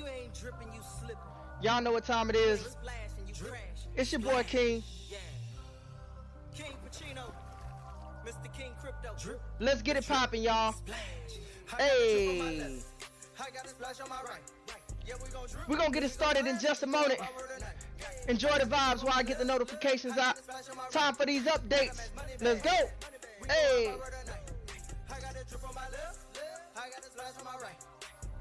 you ain't dripping, you slipping. Y'all know what time it is. It's your boy King. Yeah. King Pachino, Mr. King Crypto. Let's get it popping, y'all. Hey. We're gonna get it started in just a moment. Enjoy the vibes while I get the notifications out. Time for these updates. Let's go. Hey. I got a drip on my left, I got a splash on my right.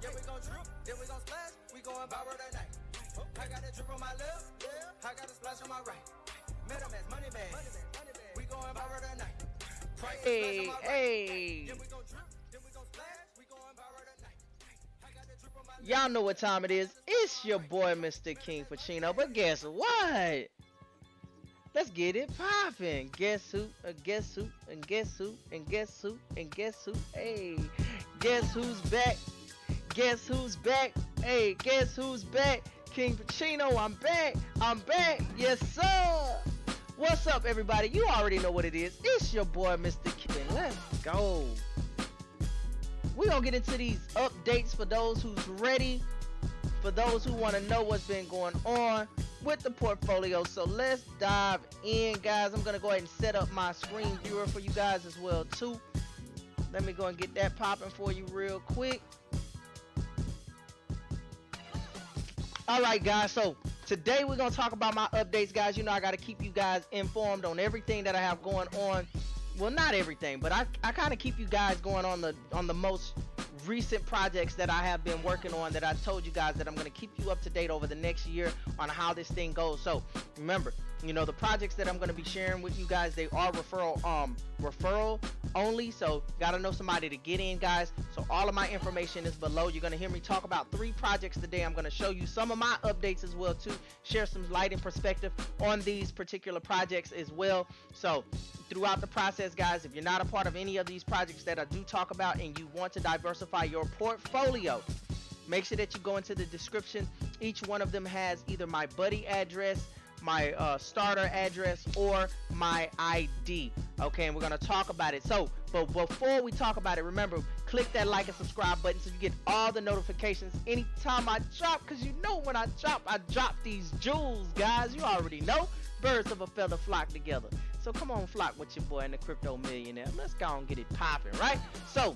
Yeah, we gon' drip, then we gon' splash, we goin' viral tonight. I got a drip on my left, I got a splash on my right. MetaMask, money bag, we goin' viral tonight. Hey, hey. Yeah, we gon' drip, then we gon' splash, we goin' viral tonight. I got a drip on my left. Y'all know what time it is. It's your boy Mr. King Pachino. But guess what? Let's get it poppin'. Guess who? Guess who? And guess who? And guess who? And guess who? Hey, guess who's back? Guess who's back? Hey, guess who's back? King Pachino, I'm back. I'm back. Yes, sir. What's up, everybody? You already know what it is. It's your boy Mr. King. Let's go. We're gonna get into these updates for those who's ready, for those who want to know what's been going on with the portfolio. So let's dive in, guys. I'm gonna go ahead and set up my screen viewer for you guys as well too. Let me go and get that popping for you real quick. All right, guys, so today we're gonna talk about my updates, guys. You know, I gotta keep you guys informed on everything that I have going on. Well, not everything, but I kind of keep you guys going on the most recent projects that I have been working on, that I told you guys that I'm going to keep you up to date over the next year on how this thing goes. So remember, you know, the projects that I'm going to be sharing with you guys, they are referral only, so gotta know somebody to get in, guys. So all of my information is below. You're going to hear me talk about 3 projects today. I'm going to show you some of my updates as well too, share some light and perspective on these particular projects as well. So throughout the process, guys, if you're not a part of any of these projects that I do talk about and you want to diversify your portfolio, make sure that you go into the description. Each one of them has either my buddy address, my starter address, or my ID. Okay, and we're gonna talk about it. So, but before we talk about it, remember, click that like and subscribe button so you get all the notifications anytime I drop, because you know when I drop these jewels, guys. You already know, birds of a feather flock together. So come on, flock with your boy and the Crypto Millionaire. Let's go and get it popping, right? So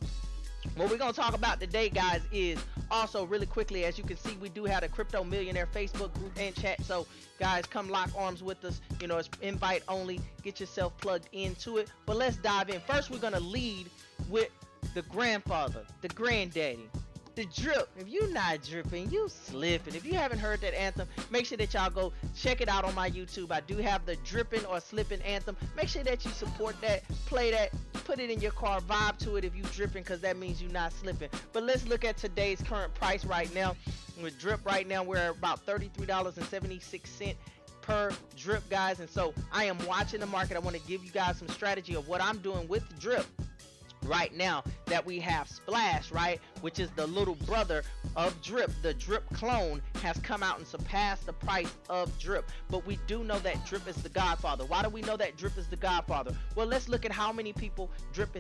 what we're going to talk about today, guys, is also really quickly, as you can see, we do have a Crypto Millionaire Facebook group and chat. So guys, come lock arms with us. You know, it's invite only. Get yourself plugged into it. But let's dive in. First, we're going to lead with the grandfather, the granddaddy, the drip. If you're not dripping, you slipping. If you haven't heard that anthem, make sure that y'all go check it out on my YouTube. I do have the dripping or slipping anthem. Make sure that you support that, play that, put it in your car, vibe to it if you dripping, because that means you're not slipping. But let's look at today's current price right now. With drip right now, we're at about $33.76 per drip, guys. And so I am watching the market. I want to give you guys some strategy of what I'm doing with drip right now, that we have Splash, right, which is the little brother of drip. The drip clone has come out and surpassed the price of drip. But we do know that drip is the godfather. Why do we know that drip is the godfather? Well, let's look at how many people drip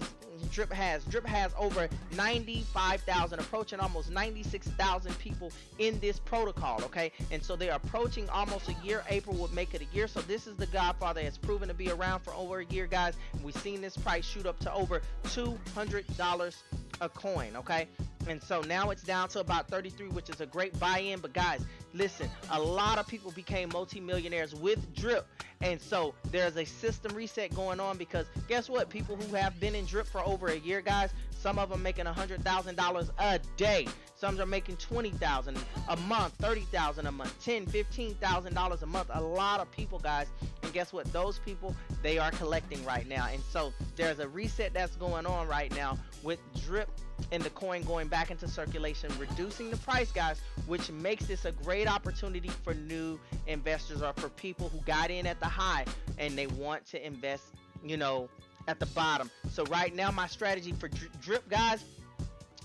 has. Drip has over 95,000, approaching almost 96,000 people in this protocol. Okay, and so they're approaching almost a year. April would make it a year. So this is the godfather. It's proven to be around for over a year, guys. We've seen this price shoot up to over $200 a coin. Okay, and so now it's down to about 33, which is a great buy-in. But guys, listen, a lot of people became multi-millionaires with drip, and so there's a system reset going on, because guess what, people who have been in drip for over a year, guys, some of them making $100,000 a day, some are making $20,000 a month, $30,000 a month, $10,000-$15,000 a month. A lot of people, guys. And guess what, those people, they are collecting right now. And so there's a reset that's going on right now with drip and the coin going back into circulation, reducing the price, guys, which makes this a great opportunity for new investors, or for people who got in at the high and they want to invest, you know, at the bottom. So right now, my strategy for drip, guys,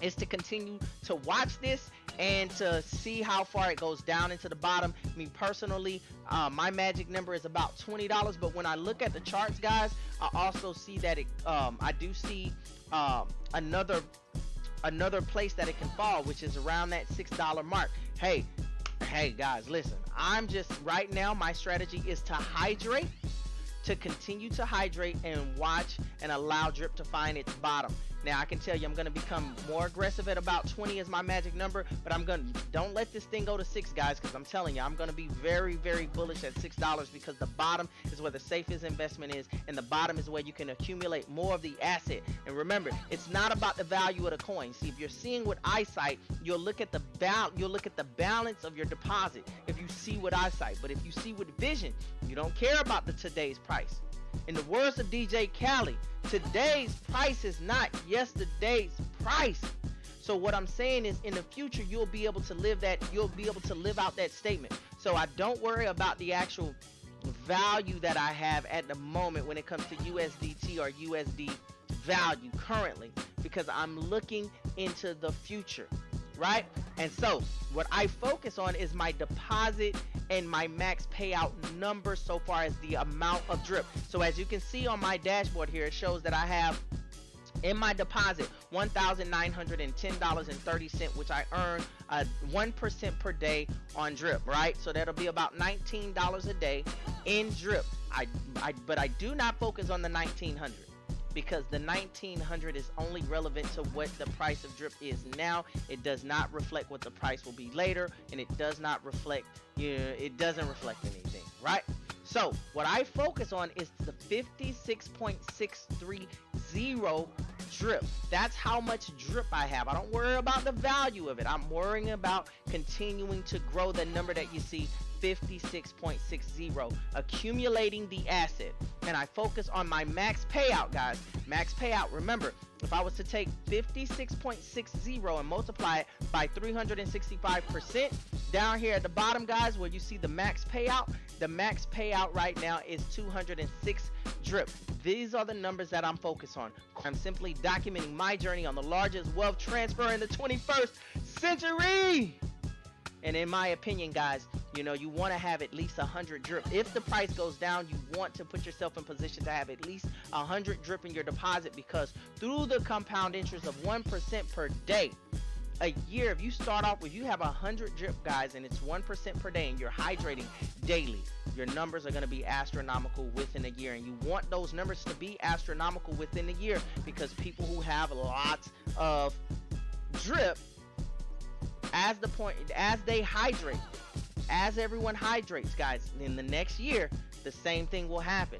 is to continue to watch this and to see how far it goes down into the bottom. Me personally, my magic number is about $20, but when I look at the charts, guys, I also see that it I do see another another place that it can fall, which is around that $6 mark. Hey guys, listen, I'm just right now, my strategy is to hydrate, to continue to hydrate and watch and allow drip to find its bottom. Now I can tell you I'm going to become more aggressive at about 20 as my magic number, but don't let this thing go to 6, guys, because I'm telling you I'm going to be very, very bullish at $6, because the bottom is where the safest investment is, and the bottom is where you can accumulate more of the asset. And remember, it's not about the value of the coin. See, if you're seeing with eyesight, you'll look at the balance of your deposit if you see with eyesight, but if you see with vision, you don't care about the today's price. In the words of DJ Khaled, today's price is not yesterday's price. So what I'm saying is, in the future, you'll be able to live out that statement. So I don't worry about the actual value that I have at the moment when it comes to USDT or USD value currently, because I'm looking into the future, right? And so what I focus on is my deposit and my max payout number so far as the amount of drip. So as you can see on my dashboard here, it shows that I have in my deposit $1,910.30, which I earn 1% per day on drip, right? So that'll be about $19 a day in drip. But I do not focus on the 1900, because the 1900 is only relevant to what the price of drip is now. It does not reflect what the price will be later, and it does not reflect, it doesn't reflect anything, right? So what I focus on is the 56.630 drip. That's how much drip I have. I don't worry about the value of it. I'm worrying about continuing to grow the number that you see, 56.60, accumulating the asset. And I focus on my max payout, guys. Max payout, remember, if I was to take 56.60 and multiply it by 365%, down here at the bottom, guys, where you see the max payout right now is 206 drip. These are the numbers that I'm focused on. I'm simply documenting my journey on the largest wealth transfer in the 21st century. And in my opinion, guys, you want to have at least 100 drip. If the price goes down, you want to put yourself in position to have at least 100 drip in your deposit, because through the compound interest of 1% per day, a year, if you start off with, you have 100 drip, guys, and it's 1% per day, and you're hydrating daily, your numbers are going to be astronomical within a year. And you want those numbers to be astronomical within a year, because people who have lots of drip, as they hydrate, as everyone hydrates, guys, in the next year, the same thing will happen.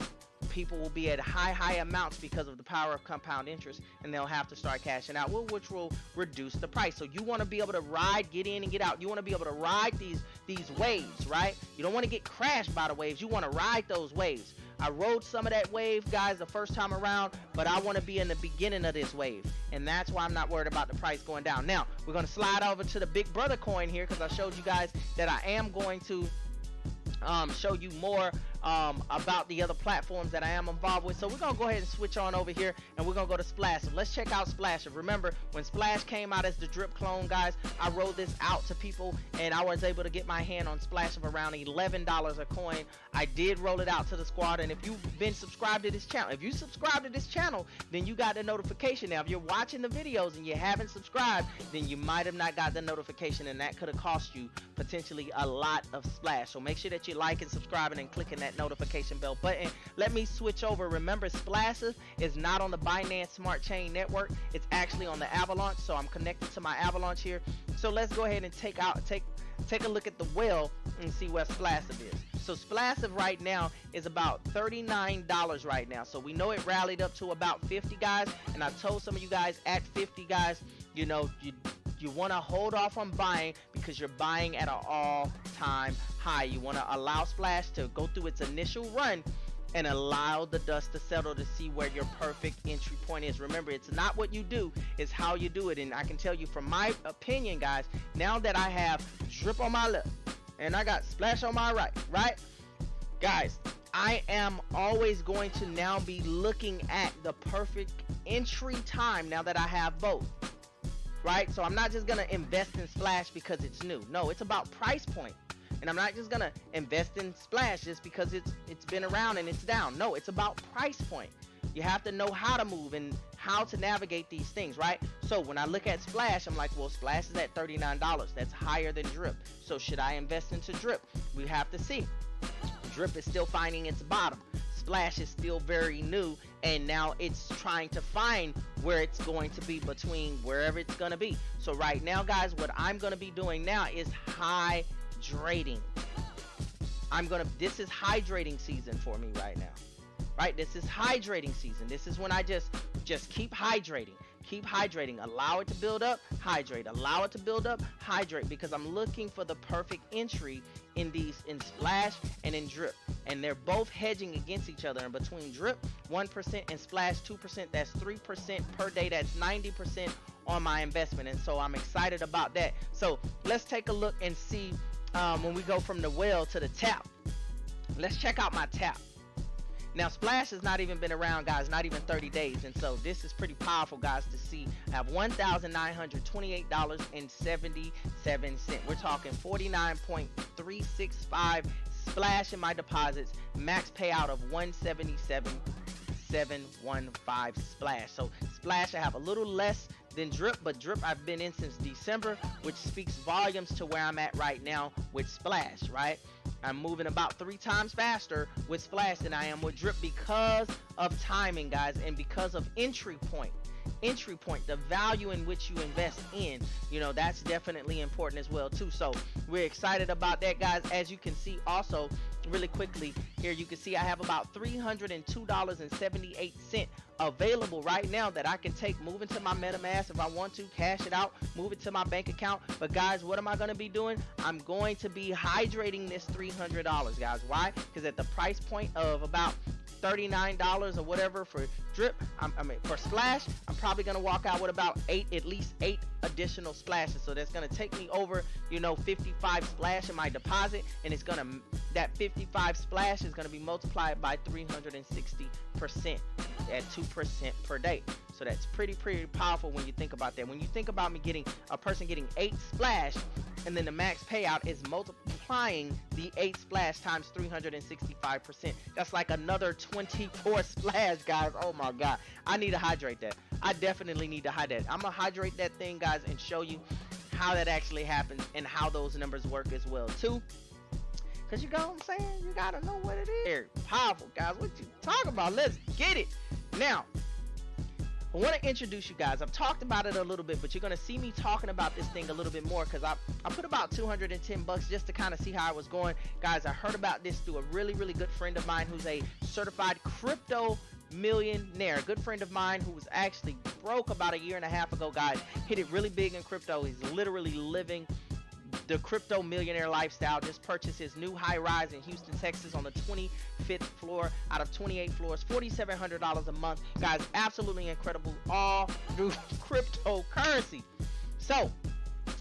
People will be at high amounts because of the power of compound interest, and they'll have to start cashing out, which will reduce the price. So you want to be able to ride, get in and get out. You want to be able to ride these waves, right? You don't want to get crashed by the waves. You want to ride those waves. I rode some of that wave, guys, the first time around, but I want to be in the beginning of this wave, and that's why I'm not worried about the price going down. Now, we're going to slide over to the Big Brother coin here, because I showed you guys that I am going to show you more about the other platforms that I am involved with. So we're gonna go ahead and switch on over here, and we're gonna go to Splassive. Let's check out Splassive. Remember, when Splash came out as the drip clone, guys, I rolled this out to people, and I was able to get my hand on Splassive around $11 a coin. I did roll it out to the squad, and if you've been subscribed to this channel, then you got the notification. Now, if you're watching the videos and you haven't subscribed, then you might have not got the notification, and that could have cost you potentially a lot of Splash. So make sure that you like and subscribing and clicking that notification bell button. Let me switch over. Remember, Splassive is not on the Binance Smart Chain Network. It's actually on the Avalanche, so I'm connected to my Avalanche here. So let's go ahead and take a look at the whale and see where Splassive is. So Splassive right now is about $39 right now. So we know it rallied up to about 50, guys, and I told some of you guys at 50, guys, you want to hold off on buying, because you're buying at an all-time high. You want to allow Splash to go through its initial run and allow the dust to settle to see where your perfect entry point is. Remember, it's not what you do, it's how you do it. And I can tell you from my opinion, guys, now that I have drip on my left and I got Splash on my right, guys, I am always going to now be looking at the perfect entry time now that I have both. Right? So I'm not just gonna invest in Splash because it's new. No, it's about price point. And I'm not just gonna invest in Splash just because it's been around and it's down. No, it's about price point. You have to know how to move and how to navigate these things, right? So when I look at Splash, I'm like, well, Splash is at $39. That's higher than Drip. So should I invest into Drip? We have to see. Drip is still finding its bottom. Splash is still very new, and now it's trying to find where it's going to be between wherever it's going to be. So right now, guys, what I'm going to be doing now is hydrating. This is hydrating season for me right now. Right? This is hydrating season. This is when I just keep hydrating. Keep hydrating. Allow it to build up, hydrate. Allow it to build up, hydrate, because I'm looking for the perfect entry in Splash and in Drip. And they're both hedging against each other. And between Drip 1% and Splash 2%, that's 3% per day. That's 90% on my investment. And so I'm excited about that. So let's take a look and see when we go from the whale to the tap. Let's check out my tap. Now, Splash has not even been around, guys, not even 30 days. And so this is pretty powerful, guys, to see. I have $1,928.77. We're talking 49.365 Splash in my deposits. Max payout of 177.715 Splash. So Splash, I have a little less than Drip, but Drip I've been in since December, which speaks volumes to where I'm at right now with Splash, right? I'm moving about 3 times faster with Splash than I am with Drip because of timing, guys, and because of entry point, the value in which you invest in, you know, that's definitely important as well too. So we're excited about that, guys. As you can see also really quickly here, you can see I have about $302.78 available right now that I can take, move into my MetaMask if I want to, cash it out, move it to my bank account. But guys, what am I going to be doing? I'm going to be hydrating this $300, guys. Why? Because at the price point of about $39 or whatever for Drip, for Splash, I'm probably gonna walk out with about at least 8 additional splashes. So that's gonna take me over, you know, 55 Splash in my deposit, and it's gonna, that 55 Splash is gonna be multiplied by 360% at 2% per day. So that's pretty powerful when you think about that. When you think about me getting a person getting 8 Splash, and then the max payout is multiplying the 8 Splash times 365%. That's like another 24 Splash, guys. Oh my God, I need to hydrate that. I definitely need to hydrate. I'm gonna hydrate that thing, guys, and show you how that actually happens and how those numbers work as well too. Cause you know what I'm saying? You gotta know what it is. Powerful, guys. What you talking about? Let's get it. Now, I want to introduce you guys. I've talked about it a little bit, but you're going to see me talking about this thing a little bit more because I put about $210 just to kind of see how I was going. Guys, I heard about this through a really good friend of mine who's a certified crypto millionaire. A good friend of mine who was actually broke about a year and a half ago, guys. Hit it really big in crypto. He's literally living the crypto millionaire lifestyle. Just purchased his new high rise in Houston, Texas on the 25th floor out of 28 floors, $4,700 a month. Guys, absolutely incredible, all through cryptocurrency. So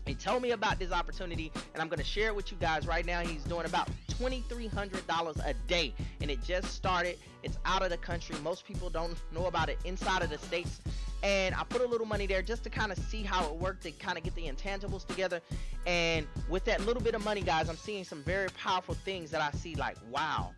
he told me about this opportunity, and I'm going to share it with you guys right now. He's doing about $2,300 a day, and it just started. It's out of the country. Most people don't know about it inside of the States. And I put a little money there just to kind of see how it worked, to kind of get the intangibles together. And with that little bit of money, guys, I'm seeing some very powerful things that I see like, wow,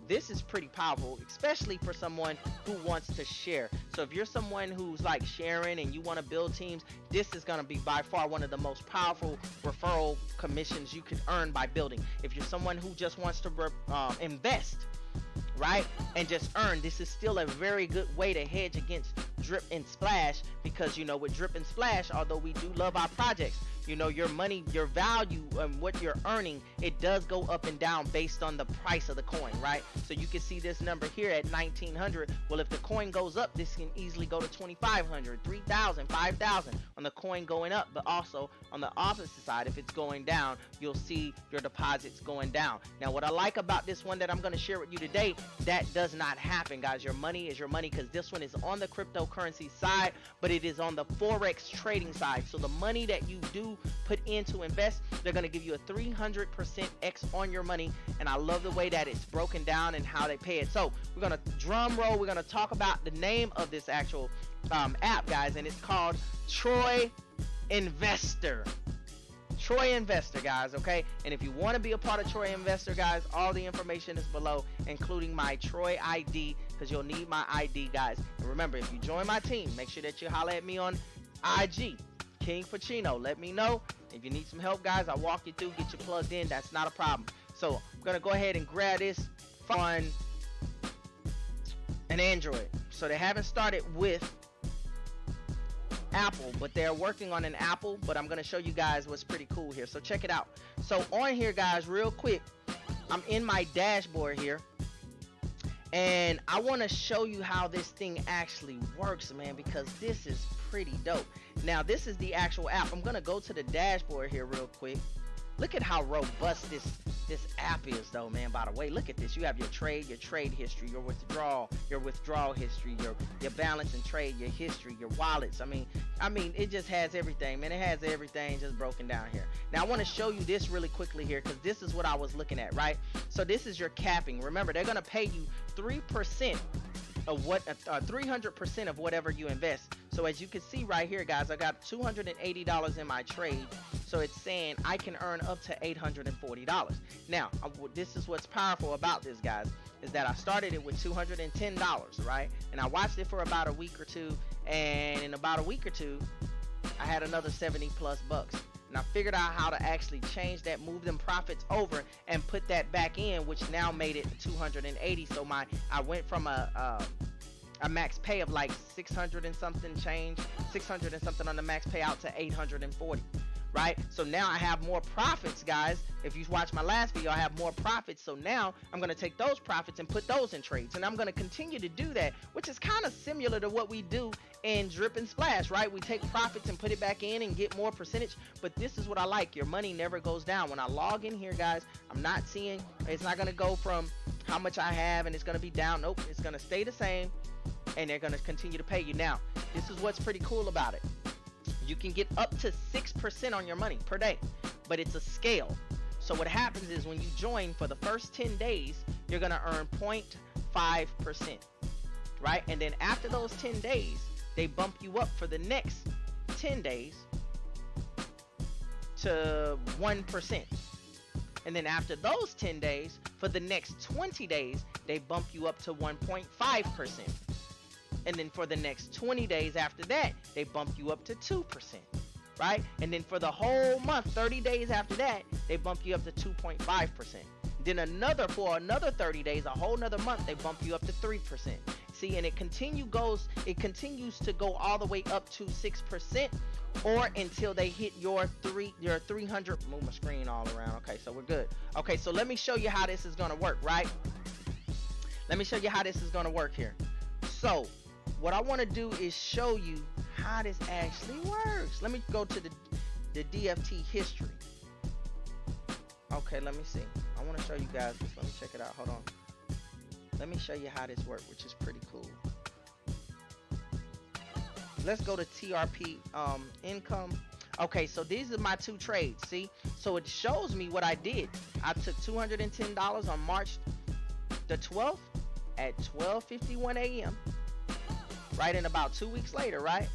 this is pretty powerful, especially for someone who wants to share. So if you're someone who's like sharing and you want to build teams, this is going to be by far one of the most powerful referral commissions you can earn by building. If you're someone who just wants to invest, right, and just earn, this is still a very good way to hedge against Drip and Splash, because, you know, with Drip and Splash, although we do love our projects, you know, your money, your value, and what you're earning, it does go up and down based on the price of the coin, right? So you can see this number here at 1900. Well, if the coin goes up, this can easily go to 2500, 3000, 5000 on the coin going up. But also on the opposite side, if it's going down, you'll see your deposits going down. Now, what I like about this one that I'm going to share with you today, that does not happen, guys. Your money is your money, because this one is on the cryptocurrency side, but it is on the Forex trading side. So the money that you do put in to invest, they're going to give you a 300% X on your money. And I love the way that it's broken down and how they pay it. So we're going to drum roll. We're going to talk about the name of this actual app, guys, and it's called Troy Investor. Troy Investor, guys, okay? And if you want to be a part of Troy Investor, guys, all the information is below, including my Troy ID because you'll need my ID, guys. And remember, if you join my team, make sure that you holler at me on IG, King Pachino. Let me know. If you need some help, guys, I'll walk you through, get you plugged in. That's not a problem. So I'm going to go ahead and grab this on an Android. So they haven't started with Apple, but they're working on an Apple, but I'm going to show you guys what's pretty cool here. So check it out. So on here, guys, real quick, I'm in my dashboard here, and I want to show you how this thing actually works, man, because this is pretty dope. Now, this is the actual app. I'm going to go to the dashboard here real quick. Look at how robust this app is, though, man. By the way, look at this. You have your trade history, your withdrawal history, your balance and trade, your history, your wallets. I mean, it just has everything, man. It has everything just broken down here. Now, I want to show you this really quickly here, because this is what I was looking at, right? So this is your capping. Remember, they're gonna pay you 3% of what 300% of whatever you invest. So as you can see right here, guys, I got $280 in my trade. So it's saying I can earn up to $840. Now, this is what's powerful about this, guys, is that I started it with $210, right? And I watched it for about a week or two, and in about a week or two, I had another 70 plus bucks. And I figured out how to actually change that, move them profits over, and put that back in, which now made it 280. So I went from a max pay of like 600 and something on the max payout to 840. Right? So now I have more profits, guys. If you watch my last video, I have more profits. So now I'm going to take those profits and put those in trades. And I'm going to continue to do that, which is kind of similar to what we do in Drip and Splash, right? We take profits and put it back in and get more percentage. But this is what I like. Your money never goes down. When I log in here, guys, I'm not seeing, it's not going to go from how much I have and it's going to be down. Nope, it's going to stay the same, and they're going to continue to pay you. Now, this is what's pretty cool about it. You can get up to 6% on your money per day, but it's a scale. So what happens is when you join for the first 10 days, you're going to earn 0.5%, right? And then after those 10 days, they bump you up for the next 10 days to 1%. And then after those 10 days, for the next 20 days, they bump you up to 1.5%. And then for the next 20 days after that, they bump you up to 2%, right? And then for the whole month, 30 days after that, they bump you up to 2.5%. Then for another 30 days, a whole nother month, they bump you up to 3%. See, and it continues to go all the way up to 6%, or until they hit your 300. Move my screen all around. Okay, so we're good. Okay, so let me show you how this is going to work, right? Let me show you how this is going to work here. So what I want to do is show you how this actually works. Let me go to the DFT history. Okay, let me see. I want to show you guys this. Let me check it out. Hold on. Let me show you how this works, which is pretty cool. Let's go to TRP income. Okay, so these are my two trades. See, so it shows me what I did. I took $210 on March the 12th at 12:51 a.m. right? And about 2 weeks later, right,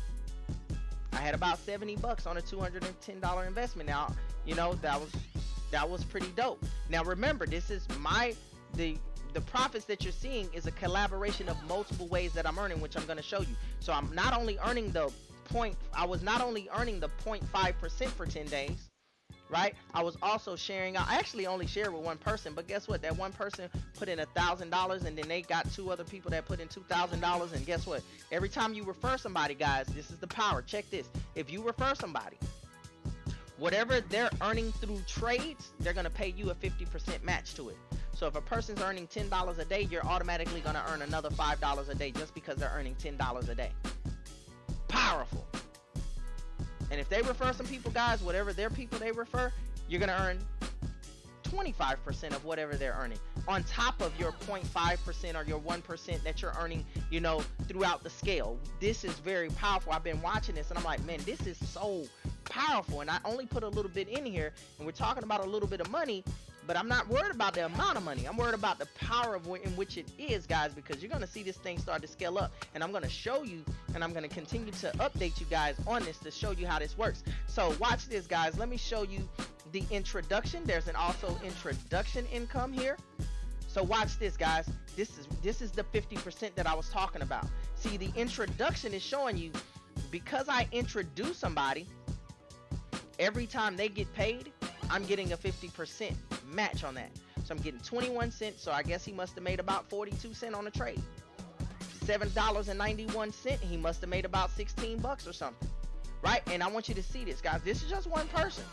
I had about 70 bucks on a $210 investment. Now, you know, that was pretty dope. Now remember, this is the profits that you're seeing is a collaboration of multiple ways that I'm earning, which I'm going to show you. So I'm not only earning I was not only earning the 0.5% for 10 days, right? I was also sharing out. I actually only shared with one person, but guess what? That one person put in $1,000, and then they got two other people that put in $2,000. And guess what? Every time you refer somebody, guys, this is the power. Check this. If you refer somebody, whatever they're earning through trades, they're going to pay you a 50% match to it. So if a person's earning $10 a day, you're automatically going to earn another $5 a day just because they're earning $10 a day. Powerful. And if they refer some people, guys, whatever their people they refer, you're going to earn 25% of whatever they're earning on top of your 0.5% or your 1% that you're earning, you know, throughout the scale. This is very powerful. I've been watching this and I'm like, man, this is so powerful. And I only put a little bit in here, and we're talking about a little bit of money, but I'm not worried about the amount of money. I'm worried about the power in which it is, guys, because you're going to see this thing start to scale up, and I'm going to show you, and I'm going to continue to update you guys on this to show you how this works. So watch this, guys. Let me show you the introduction. There's also introduction income here. So watch this, guys. This is the 50% that I was talking about. See, the introduction is showing you, because I introduce somebody, every time they get paid, I'm getting a 50% match on that. So I'm getting 21 cents. So I guess he must have made about 42 cents on the trade. $7.91. He must have made about 16 bucks or something, right? And I want you to see this, guys. This is just one person,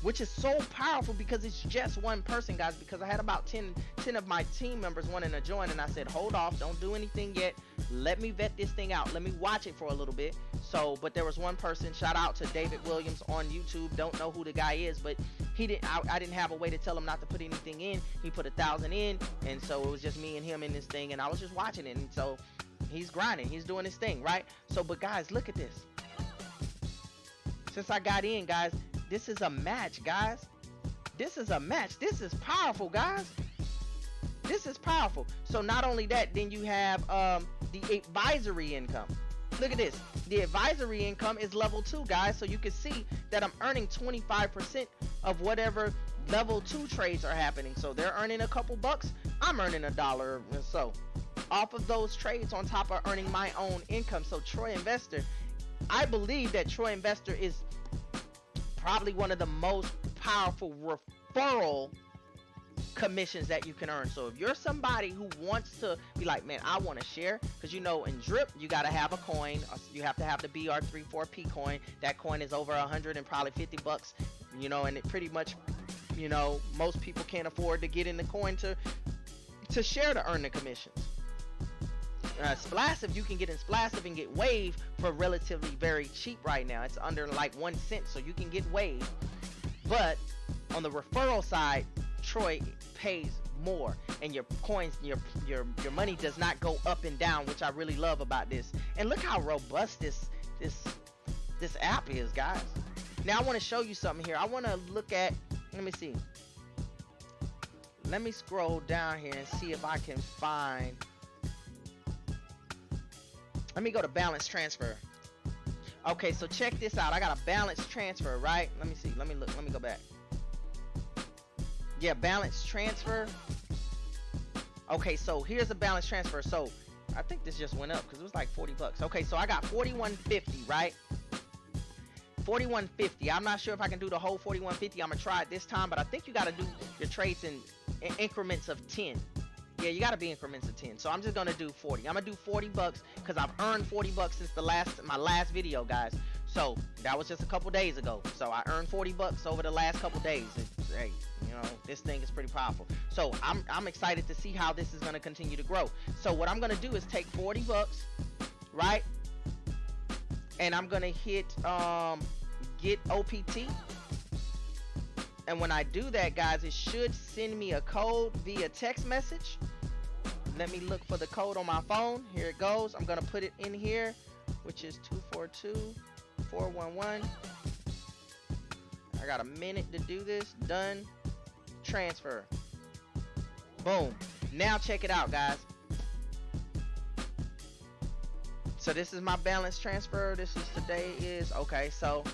which is so powerful because it's just one person, guys. Because I had about 10 of my team members wanting to join, and I said, hold off, don't do anything yet. Let me vet this thing out. Let me watch it for a little bit. So, but there was one person. Shout out to David Williams on YouTube. Don't know who the guy is, but he didn't. I didn't have a way to tell him not to put anything in. He put 1,000 in, and so it was just me and him in this thing, and I was just watching it. And so he's grinding. He's doing his thing, right? So, but guys, look at this. Since I got in, guys, this is a match, guys. This is a match. This is powerful, guys. This is powerful. So not only that, then you have the advisory income. Look at this. The advisory income is level 2, guys. So you can see that I'm earning 25% of whatever level 2 trades are happening. So they're earning a couple bucks. I'm earning $1 or so off of those trades, on top of earning my own income. So Troy Investor, I believe that Troy Investor is probably one of the most powerful referral commissions that you can earn. So if you're somebody who wants to be like, man, I want to share, because you know in drip you got to have a coin. You have to have the BR34P coin. That coin is over 100 and probably 50 bucks, you know, and it pretty much, you know, most people can't afford to get in the coin to share to earn the commissions. Splassive, you can get in Splassive and get wave for relatively very cheap right now. It's under like 1 cent, so you can get wave. But on the referral side, Troy pays more, and your coins, your money does not go up and down, which I really love about this. And look how robust this app is, guys. Now I want to show you something here. I want to look at, let me see. Let me scroll down here and see if I can find. Let me go to balance transfer. Okay, so check this out. I got a balance transfer, right? Let me see. Let me look. Let me go back. Yeah, balance transfer. Okay, so here's a balance transfer. So I think this just went up because it was like 40 bucks. Okay, so I got 41.50, right? 41.50. I'm not sure if I can do the whole 41.50. I'm gonna try it this time, but I think you got to do your trades in increments of 10. Yeah, you got to be increments of 10. So I'm just gonna do 40. I'm gonna do 40 bucks because I've earned 40 bucks since my last video, guys. So that was just a couple days ago. So I earned 40 bucks over the last couple days. Hey, you know, this thing is pretty powerful. So I'm excited to see how this is gonna continue to grow. So what I'm gonna do is take 40 bucks, right? And I'm gonna hit get OPT. And when I do that, guys, it should send me a code via text message. Let me look for the code on my phone. Here it goes. I'm gonna put it in here, which is 242411. I got a minute to do this. Done. Transfer. Boom. Now check it out, guys. So this is my balance transfer. This is today is okay. So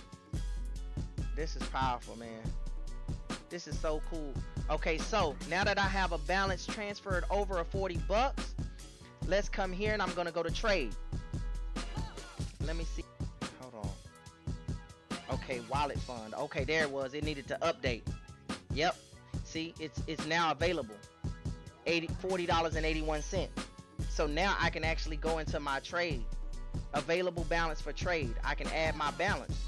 this is powerful, man. This is so cool. Okay, so now that I have a balance transferred over a 40 bucks, let's come here and I'm gonna go to trade. Let me see. Hold on. Okay, wallet fund. Okay, there it was. It needed to update. Yep. See, it's now available. $40.81. So now I can actually go into my trade. Available balance for trade. I can add my balance.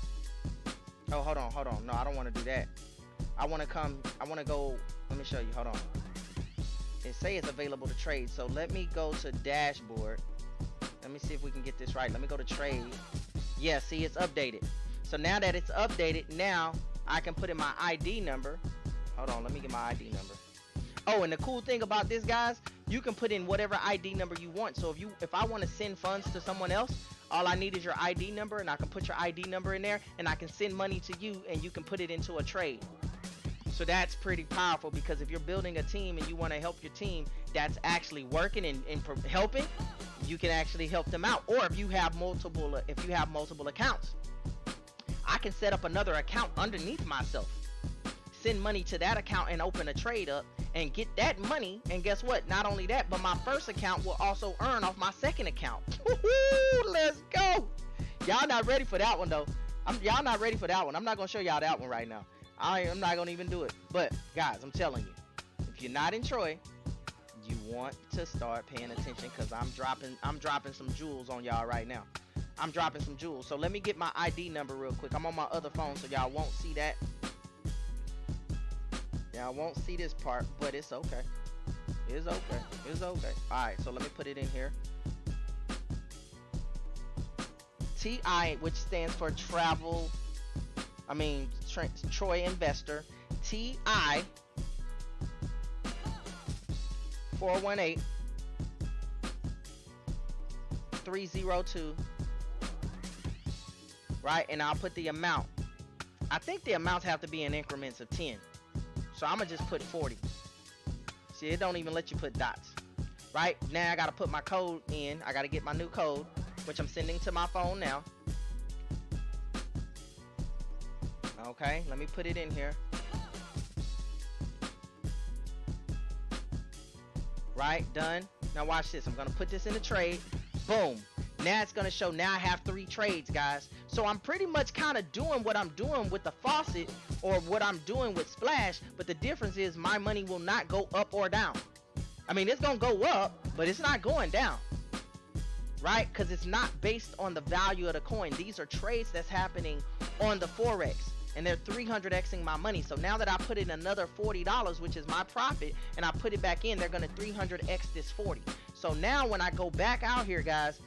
Oh, hold on. No, I don't want to do that. I want to go, let me show you, hold on. It says it's available to trade, so let me go to dashboard. Let me see if we can get this right. Let me go to trade. Yeah, see, it's updated. So now that it's updated, now I can put in my ID number. Hold on, let me get my ID number. Oh, and the cool thing about this, guys, you can put in whatever ID number you want. So if I want to send funds to someone else, all I need is your ID number, and I can put your ID number in there, and I can send money to you, and you can put it into a trade. So that's pretty powerful, because if you're building a team and you want to help your team that's actually working and helping, you can actually help them out. Or if you have multiple accounts, I can set up another account underneath myself, send money to that account and open a trade up, and get that money. And guess what? Not only that, but my first account will also earn off my second account. Let's go. Y'all not ready for that one though. Y'all not ready for that one. I'm not gonna show y'all that one right now. I'm not gonna even do it. But guys, I'm telling you, if you're not in Troy, you want to start paying attention, because I'm dropping some jewels on y'all right now. I'm dropping some jewels. So let me get my ID number real quick. I'm on my other phone, so y'all won't see that. Y'all won't see this part, but it's okay. It's okay. It's okay. Alright, so let me put it in here. TI, which stands for Troy Investor. TI 418 302. Right, and I'll put the amount. I think the amounts have to be in increments of 10. So I'm gonna just put 40. See, it don't even let you put dots. Right, now I gotta put my code in. I gotta get my new code, which I'm sending to my phone now. Okay, let me put it in here. Right, done. Now watch this. I'm gonna put this in a trade. Boom. Now it's gonna show. Now I have 3 trades, guys. So I'm pretty much kind of doing what I'm doing with the faucet, or what I'm doing with Splash, but the difference is my money will not go up or down. I mean, it's gonna go up, but it's not going down, right? Because it's not based on the value of the coin. These are trades that's happening on the Forex, and they're 300xing my money. So now that I put in another $40, which is my profit, and I put it back in, they're gonna 300x this 40. So now when I go back out here, guys,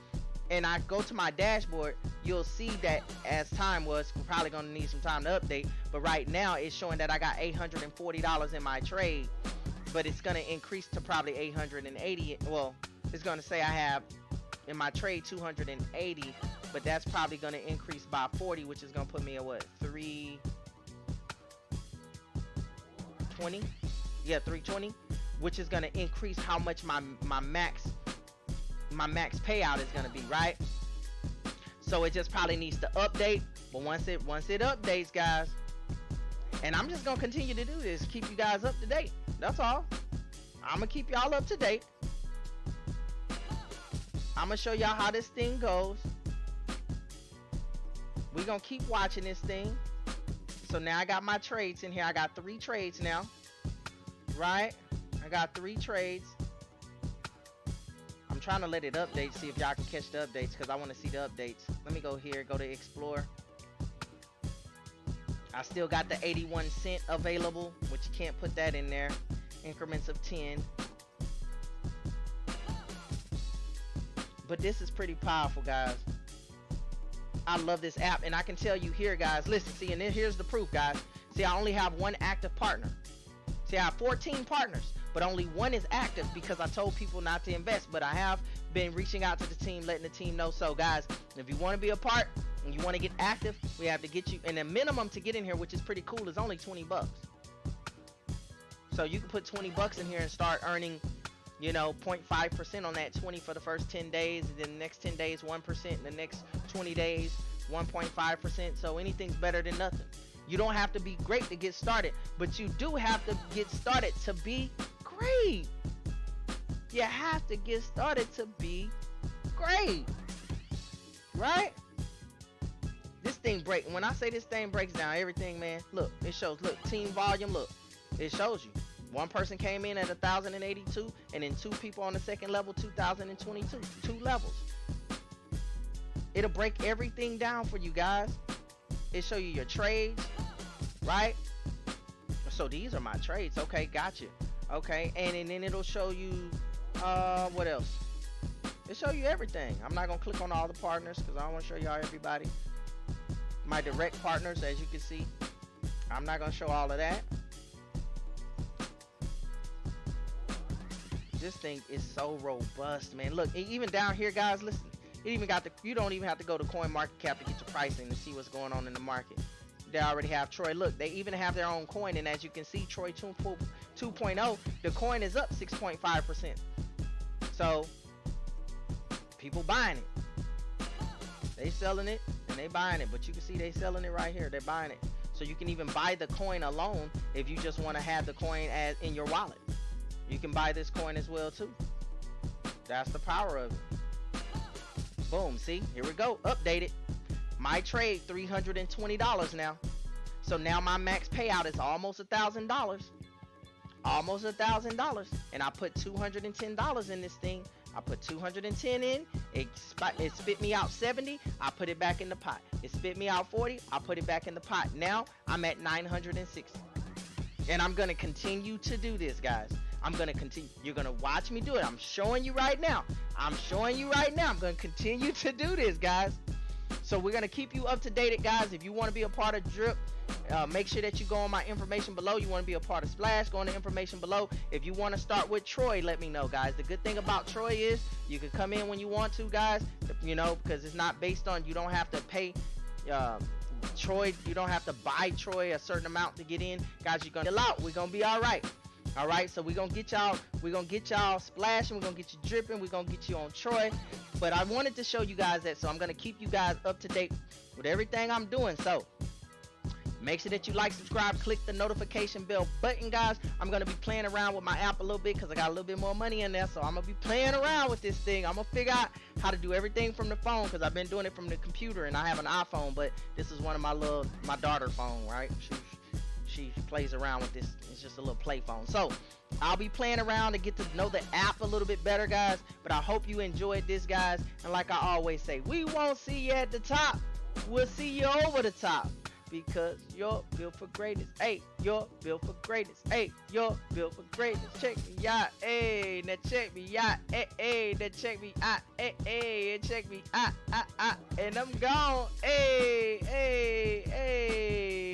and I go to my dashboard, you'll see that as time was, we're probably gonna need some time to update, but right now it's showing that I got $840 in my trade, but it's gonna increase to probably 880. Well, it's gonna say I have in my trade 280, but that's probably gonna increase by 40, which is gonna put me at what, 320? Yeah, 320, which is gonna increase how much my max payout is gonna be, right? So it just probably needs to update. But once it updates, guys, and I'm just gonna continue to do this, keep you guys up to date. That's all. I'm gonna keep y'all up to date. I'm gonna show y'all how this thing goes. We're gonna keep watching this thing. So now I got my trades in here. I got 3 trades now, right? I got 3 trades. I'm trying to let it update, see if y'all can catch the updates, because I want to see the updates. Let me go here, go to Explore. I still got the 81 cent available, which you can't put that in there. Increments of 10. But this is pretty powerful, guys. I love this app, and I can tell you here, guys, listen, see, and then here's the proof, guys. See, I only have 1 active partner. See, I have 14 partners, but only 1 is active because I told people not to invest. But I have been reaching out to the team, letting the team know. So guys, if you want to be a part and you want to get active, we have to get you, and the minimum to get in here, which is pretty cool, is only 20 bucks. So you can put 20 bucks in here and start earning, you know, 0.5% on that 20 for the first 10 days, and then the next 10 days 1%, and the next 20 days 1.5%. So anything's better than nothing. You don't have to be great to get started, but you do have to get started to be great. You have to get started to be great, right? This thing breaks. When I say this thing breaks down everything, man, look, it shows. Look, team volume, look, it shows you. 1 person came in at 1,082, and then 2 people on the second level, 2,022. 2 levels. It'll break everything down for you guys. It show you your trades, right? So these are my trades. Okay, gotcha. Okay, and then it'll show you what else? It'll show you everything. I'm not gonna click on all the partners because I don't want to show y'all everybody. My direct partners, as you can see, I'm not gonna show all of that. This thing is so robust, man. Look, even down here, guys, listen. It even got the, you don't even have to go to CoinMarketCap to get your pricing to see what's going on in the market. They already have Troy. Look, they even have their own coin, and as you can see, Troy 2.0, the coin is up 6.5%. So people buying it. They selling it and they buying it, but you can see they selling it right here. They're buying it. So you can even buy the coin alone if you just want to have the coin as in your wallet. You can buy this coin as well too. That's the power of it. Boom, see, here we go, updated. My trade, $320 now. So now my max payout is almost $1,000. Almost $1,000. And I put $210 in this thing. I put 210 in, it spit me out 70, I put it back in the pot. It spit me out 40, I put it back in the pot. Now I'm at 960. And I'm gonna continue to do this, guys. I'm gonna continue. You're gonna watch me do it. I'm showing you right now. I'm showing you right now. I'm gonna continue to do this, guys. So we're gonna keep you up to date, guys. If you want to be a part of Drip, make sure that you go on my information below. You want to be a part of Splash, go on the information below. If you want to start with Troy, let me know, guys. The good thing about Troy is you can come in when you want to, guys, you know, because it's not based on, you don't have to pay Troy, you don't have to buy Troy a certain amount to get in. Guys, you're gonna chill out. We're gonna be all right. All right, so we're gonna get y'all splashing, we're gonna get you dripping, we're gonna get you on Troy. But I wanted to show you guys that, so I'm gonna keep you guys up to date with everything I'm doing. So make sure that you like, subscribe, click the notification bell button, guys. I'm gonna be playing around with my app a little bit because I got a little bit more money in there, so I'm gonna be playing around with this thing. I'm gonna figure out how to do everything from the phone because I've been doing it from the computer and I have an iPhone, but this is one of my daughter phone, right? She plays around with this. It's just a little play phone. So I'll be playing around to get to know the app a little bit better, guys. But I hope you enjoyed this, guys. And like I always say, we won't see you at the top. We'll see you over the top. Because you're built for greatness. Hey, you're built for greatness. Hey, you're built for greatness. Check me out. Hey, now check me out. Hey, hey, now check me out. Hey, hey, check me out. And I'm gone. Hey, hey, hey.